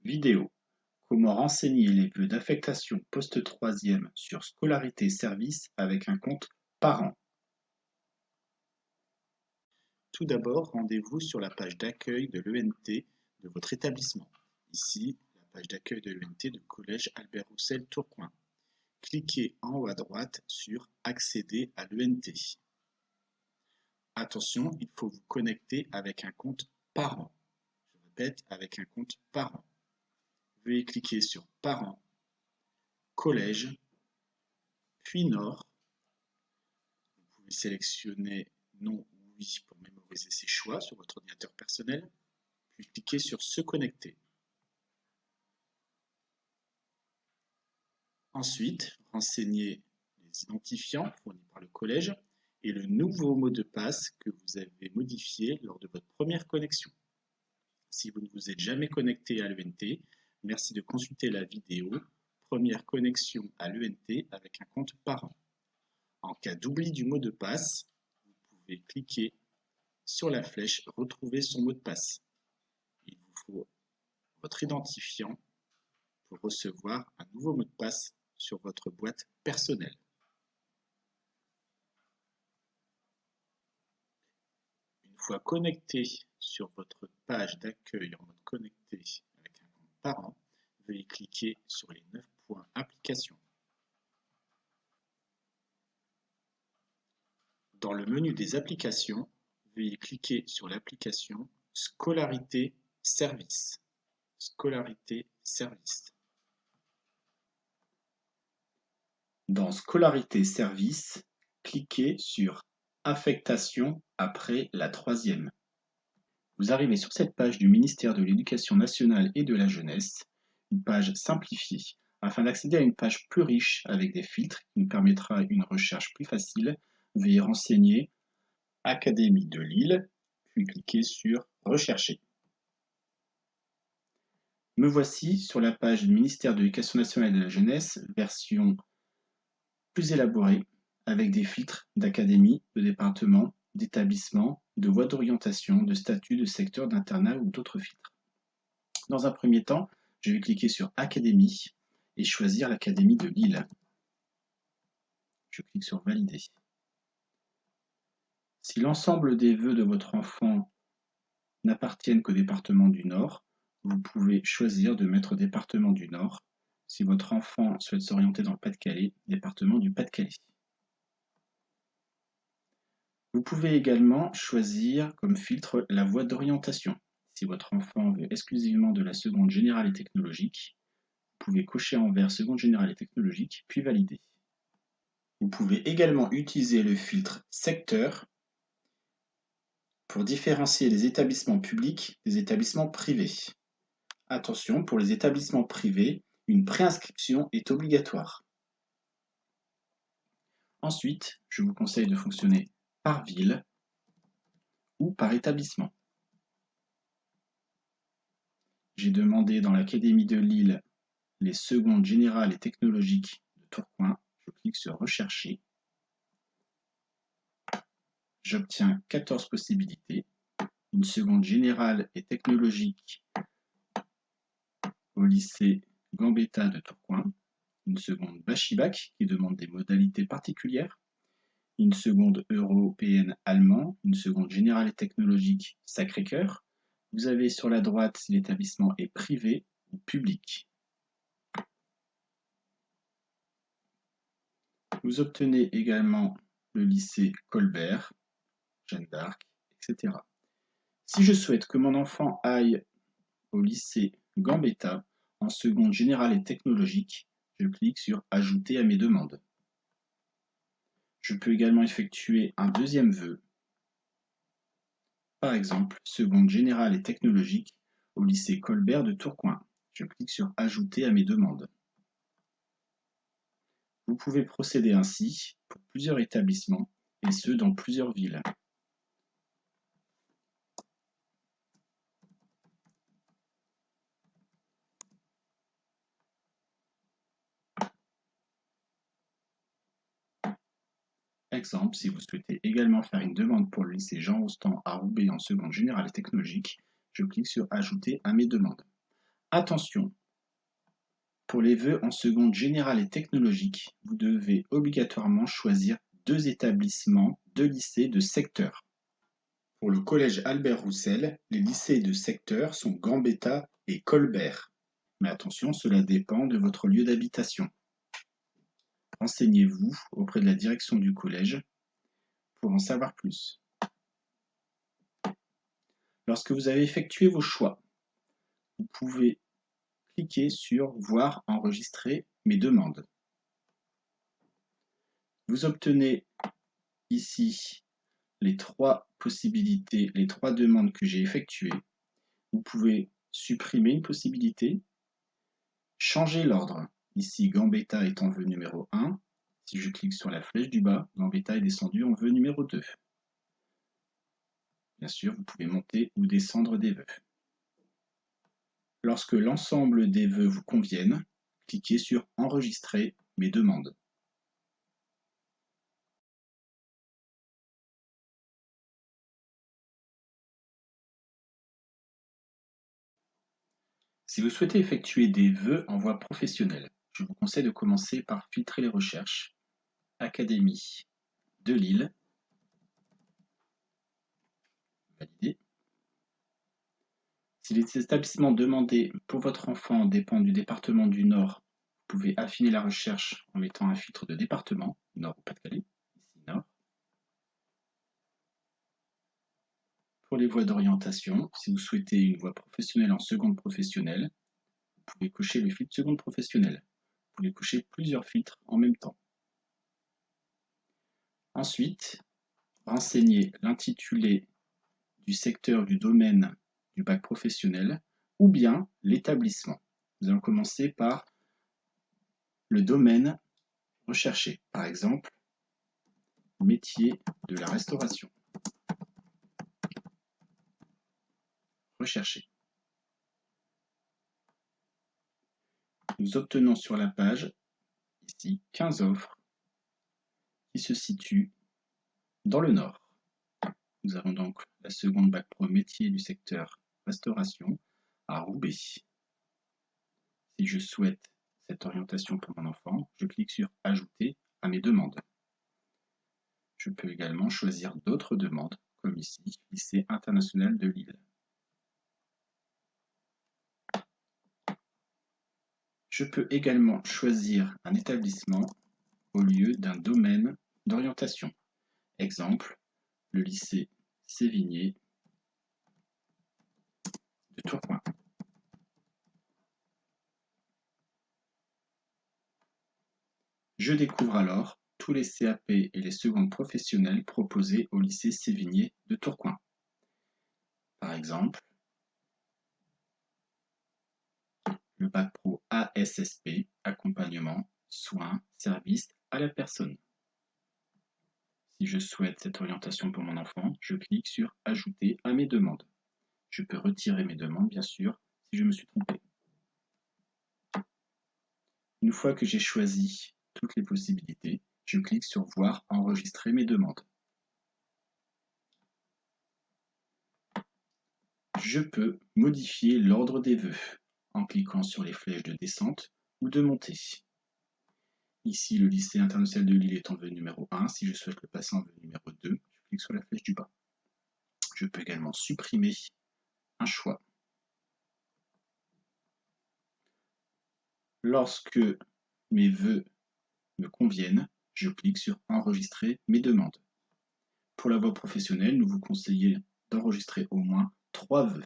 Vidéo: Comment renseigner les vœux d'affectation post-troisième sur Scolarité Service avec un compte parent. Tout d'abord, rendez-vous sur la page d'accueil de l'ENT de votre établissement. Ici, la page d'accueil de l'ENT du collège Albert Roussel Tourcoing. Cliquez en haut à droite sur Accéder à l'ENT. Attention, il faut vous connecter avec un compte parent. Je répète, avec un compte parent. Veuillez cliquer sur Parents, Collège, puis Nord. Vous pouvez sélectionner Non ou Oui pour mémoriser ces choix sur votre ordinateur personnel, puis cliquez sur Se connecter. Ensuite, renseignez les identifiants fournis par le collège et le nouveau mot de passe que vous avez modifié lors de votre première connexion. Si vous ne vous êtes jamais connecté à l'ENT, merci de consulter la vidéo Première connexion à l'ENT avec un compte parent. En cas d'oubli du mot de passe, vous pouvez cliquer sur la flèche Retrouver son mot de passe. Il vous faut votre identifiant pour recevoir un nouveau mot de passe sur votre boîte personnelle. Une fois connecté sur votre page d'accueil en mode connecté avec un compte parent, veuillez cliquer sur les 9 points Applications. Dans le menu des applications, veuillez cliquer sur l'application Scolarité Service. Scolarité Service. Dans Scolarité Service, cliquez sur Affectation après la troisième. Vous arrivez sur cette page du ministère de l'Éducation nationale et de la jeunesse, une page simplifiée, afin d'accéder à une page plus riche avec des filtres qui nous permettra une recherche plus facile. Veuillez renseigner Académie de Lille, puis cliquez sur Rechercher. Me voici sur la page du ministère de l'Éducation nationale et de la jeunesse, version plus élaborée, avec des filtres d'académie, de département, d'établissement, de voie d'orientation, de statut, de secteur, d'internat ou d'autres filtres. Dans un premier temps, je vais cliquer sur Académie et choisir l'Académie de Lille. Je clique sur Valider. Si l'ensemble des vœux de votre enfant n'appartiennent qu'au département du Nord, vous pouvez choisir de mettre département du Nord. Si votre enfant souhaite s'orienter dans le Pas-de-Calais, département du Pas-de-Calais. Vous pouvez également choisir comme filtre la voie d'orientation. Si votre enfant veut exclusivement de la seconde générale et technologique, vous pouvez cocher en vert seconde générale et technologique, puis valider. Vous pouvez également utiliser le filtre secteur pour différencier les établissements publics des établissements privés. Attention, pour les établissements privés, une préinscription est obligatoire. Ensuite, je vous conseille de fonctionner par ville ou par établissement. J'ai demandé dans l'Académie de Lille les secondes générales et technologiques de Tourcoing. Je clique sur Rechercher. J'obtiens 14 possibilités. Une seconde générale et technologique au lycée Gambetta de Tourcoing. Une seconde Bachibac qui demande des modalités particulières. Une seconde européenne allemand. Une seconde générale et technologique Sacré-Cœur. Vous avez sur la droite si l'établissement est privé ou public. Vous obtenez également le lycée Colbert, Jeanne d'Arc, etc. Si je souhaite que mon enfant aille au lycée Gambetta en seconde générale et technologique, je clique sur Ajouter à mes demandes. Je peux également effectuer un deuxième vœu, par exemple seconde générale et technologique au lycée Colbert de Tourcoing. Je clique sur Ajouter à mes demandes. Vous pouvez procéder ainsi pour plusieurs établissements, et ce dans plusieurs villes. Exemple, si vous souhaitez également faire une demande pour le lycée Jean Rostand à Roubaix en seconde générale et technologique, je clique sur Ajouter à mes demandes. Attention, pour les vœux en seconde générale et technologique, vous devez obligatoirement choisir 2 établissements, 2 lycées de secteur. Pour le collège Albert Roussel, les lycées de secteur sont Gambetta et Colbert. Mais attention, cela dépend de votre lieu d'habitation. Renseignez-vous auprès de la direction du collège pour en savoir plus. Lorsque vous avez effectué vos choix, vous pouvez cliquer sur « Voir enregistrer mes demandes ». Vous obtenez ici les 3 possibilités, les 3 demandes que j'ai effectuées. Vous pouvez supprimer une possibilité, changer l'ordre. Ici, Gambetta est en vœu numéro 1. Si je clique sur la flèche du bas, Gambetta est descendu en vœu numéro 2. Bien sûr, vous pouvez monter ou descendre des vœux. Lorsque l'ensemble des vœux vous conviennent, cliquez sur « Enregistrer mes demandes ». Si vous souhaitez effectuer des vœux en voie professionnelle, je vous conseille de commencer par filtrer les recherches. Académie de Lille. Valider. Si les établissements demandés pour votre enfant dépendent du département du Nord, vous pouvez affiner la recherche en mettant un filtre de département, Nord ou Pas-de-Calais, ici Nord. Pour les voies d'orientation, si vous souhaitez une voie professionnelle en seconde professionnelle, vous pouvez cocher le filtre seconde professionnelle. Vous pouvez cocher plusieurs filtres en même temps. Ensuite, renseignez l'intitulé du secteur du domaine du bac professionnel ou bien l'établissement. Nous allons commencer par le domaine recherché. Par exemple, métier de la restauration. Recherché. Nous obtenons sur la page, ici, 15 offres qui se situent dans le Nord. Nous avons donc la seconde bac pro métier du secteur restauration à Roubaix. Si je souhaite cette orientation pour mon enfant, je clique sur « Ajouter à mes demandes ». Je peux également choisir d'autres demandes, comme ici, lycée international de Lille. Je peux également choisir un établissement au lieu d'un domaine d'orientation. Exemple, le lycée Sévigné de Tourcoing. Je découvre alors tous les CAP et les secondes professionnelles proposés au lycée Sévigné de Tourcoing. Par exemple, le bac pro ASSP, accompagnement, soins, services à la personne. Si je souhaite cette orientation pour mon enfant, je clique sur « Ajouter à mes demandes ». Je peux retirer mes demandes, bien sûr, si je me suis trompé. Une fois que j'ai choisi toutes les possibilités, je clique sur « Voir enregistrer mes demandes ». Je peux modifier l'ordre des vœux en cliquant sur les flèches de descente ou de montée. Ici, le lycée international de Lille est en vœu numéro 1. Si je souhaite le passer en vœu numéro 2, je clique sur la flèche du bas. Je peux également supprimer un choix. Lorsque mes vœux me conviennent, je clique sur « Enregistrer mes demandes ». Pour la voie professionnelle, nous vous conseillons d'enregistrer au moins 3 vœux.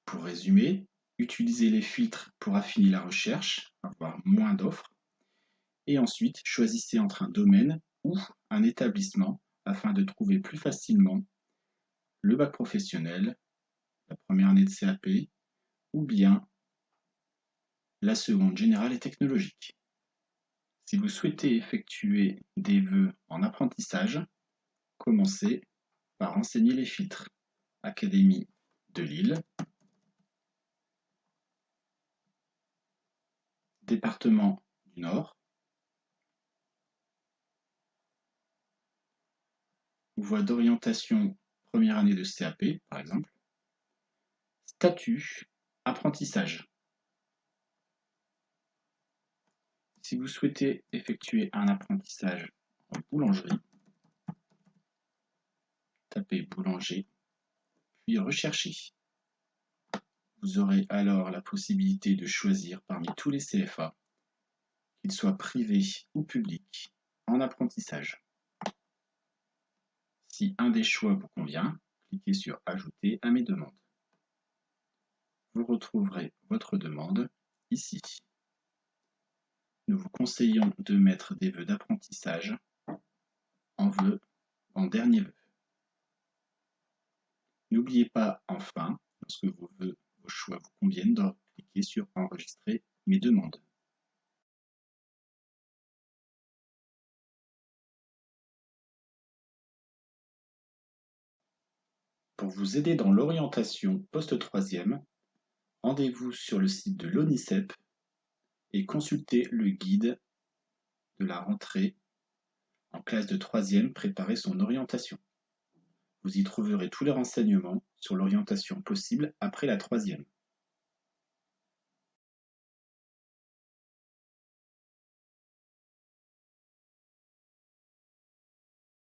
Pour résumer, utilisez les filtres pour affiner la recherche, avoir moins d'offres, et ensuite choisissez entre un domaine ou un établissement afin de trouver plus facilement le bac professionnel, la première année de CAP ou bien la seconde générale et technologique. Si vous souhaitez effectuer des vœux en apprentissage, commencez par renseigner les filtres. Académie de Lille, département du Nord, voie d'orientation première année de CAP, par exemple. Statut, apprentissage. Si vous souhaitez effectuer un apprentissage en boulangerie, tapez boulanger, puis recherchez. Vous aurez alors la possibilité de choisir parmi tous les CFA, qu'ils soient privés ou publics, en apprentissage. Si un des choix vous convient, cliquez sur « Ajouter à mes demandes ». Vous retrouverez votre demande ici. Nous vous conseillons de mettre des vœux d'apprentissage en dernier vœu. N'oubliez pas enfin, lorsque vos choix vous conviennent, de cliquer sur « Enregistrer mes demandes ». Pour vous aider dans l'orientation post-troisième, rendez-vous sur le site de l'ONICEP et consultez le guide de la rentrée en classe de troisième, préparer son orientation. Vous y trouverez tous les renseignements sur l'orientation possible après la troisième.